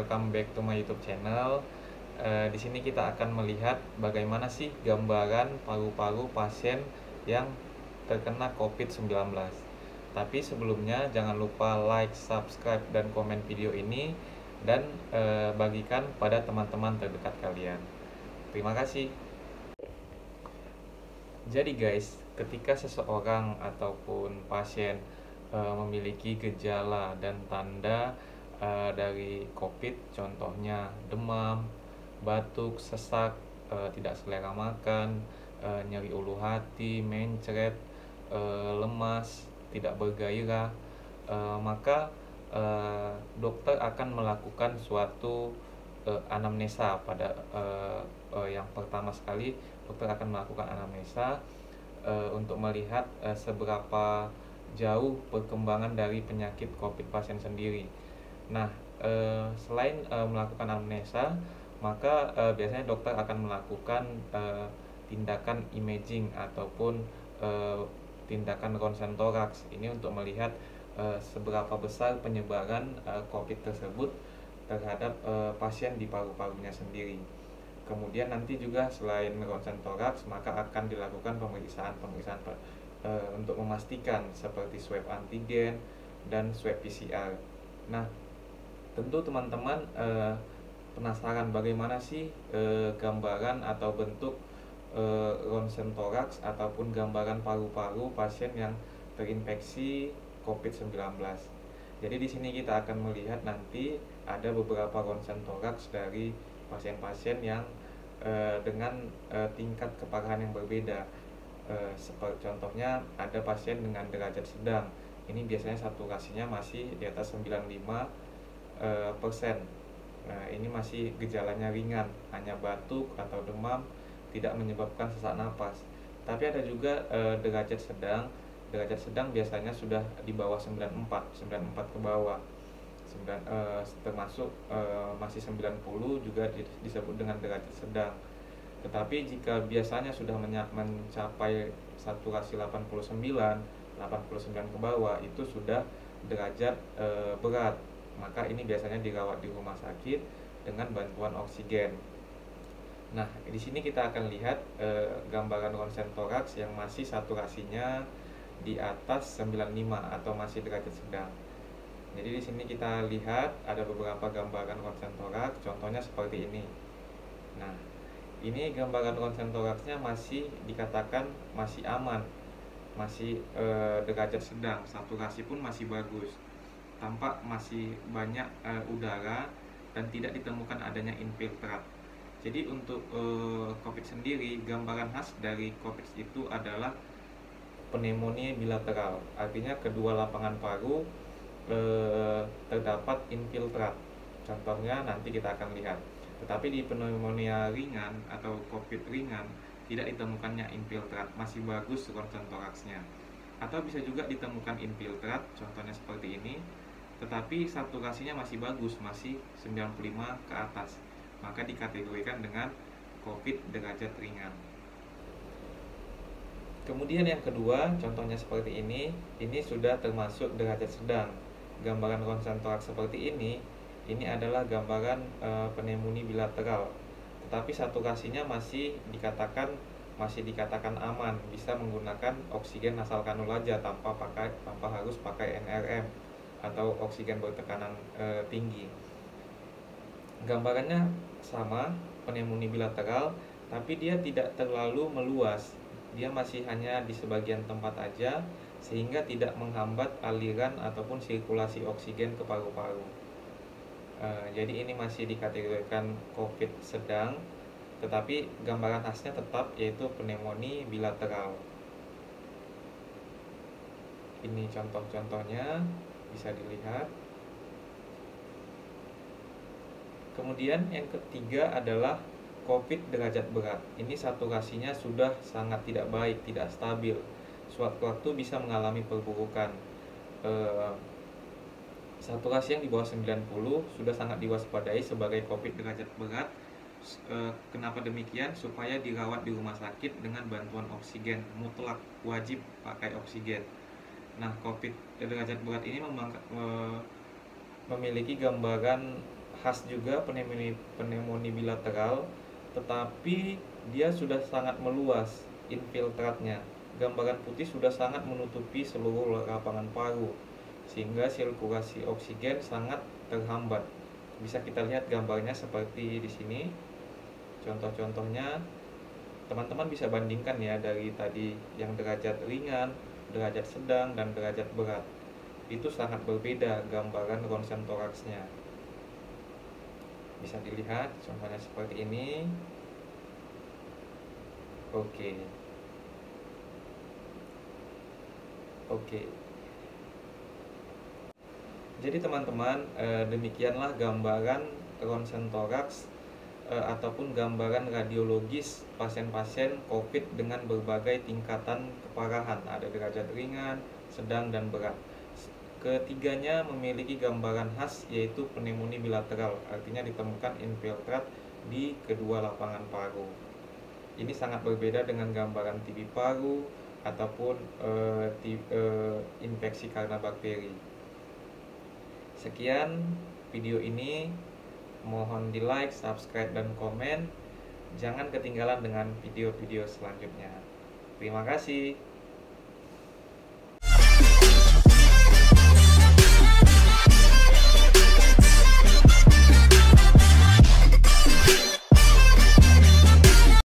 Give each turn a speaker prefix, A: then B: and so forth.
A: welcome back to my YouTube channel. Di sini kita akan melihat bagaimana sih gambaran paru-paru pasien yang terkena COVID-19. Tapi sebelumnya jangan lupa like, subscribe, dan komen video ini dan bagikan pada teman-teman terdekat kalian. Terima kasih. Jadi guys, ketika seseorang ataupun pasien memiliki gejala dan tanda dari COVID, contohnya demam, batuk, sesak, tidak selera makan, nyeri ulu hati, mencret, lemas, tidak bergairah, maka dokter akan melakukan suatu anamnesa pada yang pertama sekali. Dokter akan melakukan anamnesa untuk melihat seberapa jauh perkembangan dari penyakit COVID pasien sendiri. Nah, selain melakukan anamnesa, maka biasanya dokter akan melakukan tindakan imaging ataupun tindakan ronsen toraks. Ini untuk melihat seberapa besar penyebaran COVID tersebut terhadap pasien di paru-parunya sendiri. Kemudian nanti juga selain ronsen toraks, maka akan dilakukan pemeriksaan untuk memastikan seperti swab antigen dan swab PCR. Nah, tentu teman-teman penasaran bagaimana sih gambaran atau bentuk ronsen toraks ataupun gambaran paru-paru pasien yang terinfeksi COVID-19. Jadi di sini kita akan melihat nanti ada beberapa ronsen toraks dari pasien-pasien yang dengan tingkat keparahan yang berbeda. Seperti contohnya ada pasien dengan derajat sedang. Ini biasanya saturasinya masih di atas 95%. Nah, ini masih gejalanya ringan, hanya batuk atau demam, tidak menyebabkan sesak napas. Tapi ada juga derajat sedang. Derajat sedang biasanya sudah di bawah 94 ke bawah. Termasuk masih 90 juga disebut dengan derajat sedang. Tetapi jika biasanya sudah mencapai saturasi 89 ke bawah, itu sudah derajat berat. Maka ini biasanya dirawat di rumah sakit dengan bantuan oksigen. Nah, di sini kita akan lihat gambaran ronsen toraks yang masih saturasinya di atas 95 atau masih derajat sedang. Jadi di sini kita lihat ada beberapa gambaran ronsen toraks, contohnya seperti ini. Nah, ini gambaran ronsen toraksnya masih dikatakan masih aman, masih derajat sedang, saturasi pun masih bagus, tampak masih banyak udara dan tidak ditemukan adanya infiltrat. Jadi untuk COVID sendiri, gambaran khas dari COVID itu adalah pneumonia bilateral, artinya kedua lapangan paru terdapat infiltrat. Contohnya nanti kita akan lihat. Tetapi di pneumonia ringan atau COVID ringan tidak ditemukannya infiltrat, masih bagus ronsen toraksnya. Atau bisa juga ditemukan infiltrat, contohnya seperti ini, tetapi saturasinya masih bagus, masih 95 ke atas. Maka dikategorikan dengan COVID derajat ringan. Kemudian yang kedua, contohnya seperti ini sudah termasuk derajat sedang. Gambaran ronsen toraks seperti ini adalah gambaran pneumonia bilateral. Tetapi saturasinya masih dikatakan aman, bisa menggunakan oksigen nasal kanula aja tanpa harus pakai NRM atau oksigen bertekanan tinggi. Gambarannya sama, pneumonia bilateral, tapi dia tidak terlalu meluas. Dia masih hanya di sebagian tempat aja, sehingga tidak menghambat aliran ataupun sirkulasi oksigen ke paru-paru. Jadi ini masih dikategorikan COVID sedang, tetapi gambaran khasnya tetap yaitu pneumonia bilateral. Ini contoh-contohnya bisa dilihat. Kemudian yang ketiga adalah COVID derajat berat. Ini saturasinya sudah sangat tidak baik, tidak stabil. Sewaktu-waktu bisa mengalami perburukan. Saturasi yang di bawah 90 sudah sangat diwaspadai sebagai COVID derajat berat. Kenapa demikian? Supaya dirawat di rumah sakit dengan bantuan oksigen, mutlak wajib pakai oksigen. Nah, COVID derajat berat ini memiliki gambaran khas juga pneumonia bilateral, tetapi dia sudah sangat meluas infiltratnya. Gambaran putih sudah sangat menutupi seluruh lapangan paru, sehingga sirkulasi oksigen sangat terhambat. Bisa kita lihat gambarnya seperti di sini. Contoh-contohnya, teman-teman bisa bandingkan ya dari tadi yang derajat ringan, derajat sedang, dan derajat berat. Itu sangat berbeda gambaran ronsen toraksnya. Bisa dilihat contohnya seperti ini. Oke. Jadi teman-teman, demikianlah gambaran ronsen toraks ataupun gambaran radiologis pasien-pasien COVID dengan berbagai tingkatan keparahan. Ada derajat ringan, sedang, dan berat. Ketiganya memiliki gambaran khas, yaitu pneumonia bilateral, artinya ditemukan infiltrat di kedua lapangan paru. Ini sangat berbeda dengan gambaran TB paru ataupun infeksi karena bakteri. Sekian video ini, mohon di like, subscribe, dan komen. Jangan ketinggalan dengan video-video selanjutnya. Terima kasih.